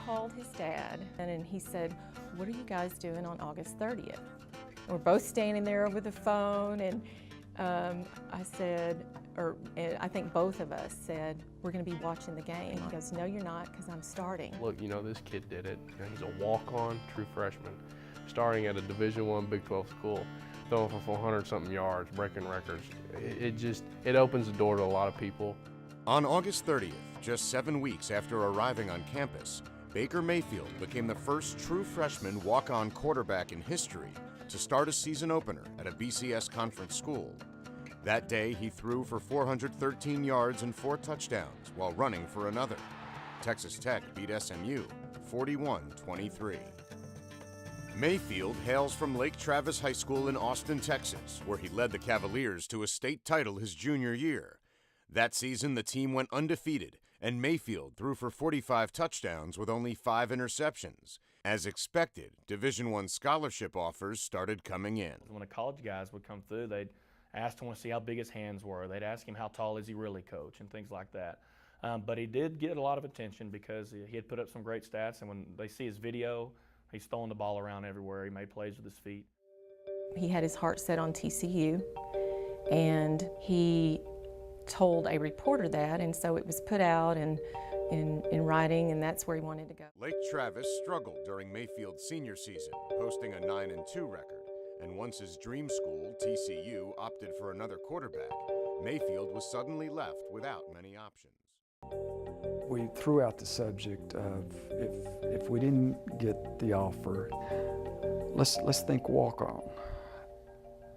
called his dad and he said, "What are you guys doing on August 30th?" We're both standing there over the phone, and I said, I think both of us said, "We're going to be watching the game." He goes, "No, you're not, because I'm starting." Look, this kid did it. He's a walk-on true freshman, starting at a Division I Big 12 school, throwing for 400-something yards, breaking records. It opens the door to a lot of people. On August 30th, just 7 weeks after arriving on campus, Baker Mayfield became the first true freshman walk-on quarterback in history to start a season opener at a BCS conference school. That day, he threw for 413 yards and 4 touchdowns while running for another. Texas Tech beat SMU 41-23. Mayfield hails from Lake Travis High School in Austin, Texas, where he led the Cavaliers to a state title his junior year. That season, the team went undefeated, and Mayfield threw for 45 touchdowns with only 5 interceptions. As expected, Division I scholarship offers started coming in. When the college guys would come through, they'd ask him to see how big his hands were. They'd ask him how tall is he really, coach, and things like that. But he did get a lot of attention because he had put up some great stats, and when they see his video, he's throwing the ball around everywhere. He made plays with his feet. He had his heart set on TCU, and he told a reporter that, and so it was put out in writing, and that's where he wanted to go. Lake Travis struggled during Mayfield's senior season, posting a 9-2 record, and once his dream school, TCU, opted for another quarterback, Mayfield was suddenly left without many options. We threw out the subject of if we didn't get the offer, let's think walk-on,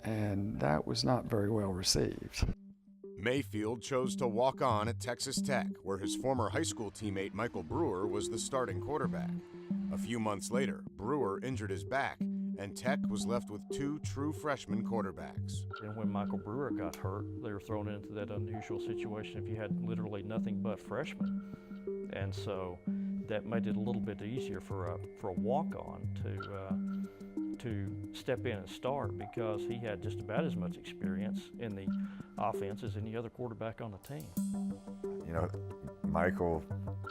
and that was not very well received. Mayfield chose to walk on at Texas Tech, where his former high school teammate Michael Brewer was the starting quarterback. A few months later, Brewer injured his back, and Tech was left with 2 true freshman quarterbacks. And when Michael Brewer got hurt, they were thrown into that unusual situation if you had literally nothing but freshmen. And so that made it a little bit easier for a walk-on to step in and start, because he had just about as much experience in the offense as any other quarterback on the team. Michael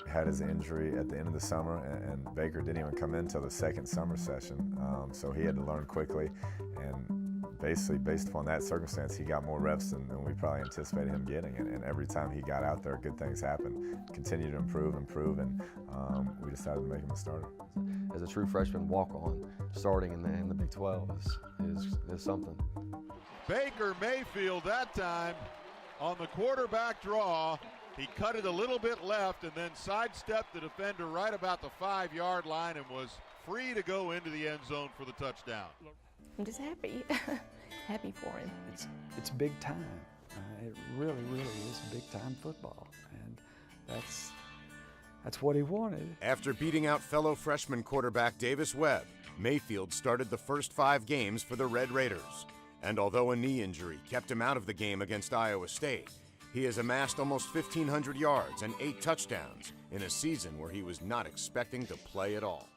had his injury at the end of the summer, and Baker didn't even come in until the second summer session, so he had to learn quickly, and basically based upon that circumstance, he got more reps than we probably anticipated him getting, and every time he got out there, good things happened. Continued to improve, and we decided to make him a starter. As a true freshman walk-on, starting in the Big 12 is something. Baker Mayfield that time on the quarterback draw. He cut it a little bit left and then sidestepped the defender right about the 5-yard line and was free to go into the end zone for the touchdown. I'm just happy, happy for him. It's big time. It really is big time football, and that's what he wanted. After beating out fellow freshman quarterback Davis Webb, Mayfield started the first 5 games for the Red Raiders. And although a knee injury kept him out of the game against Iowa State, he has amassed almost 1,500 yards and 8 touchdowns in a season where he was not expecting to play at all.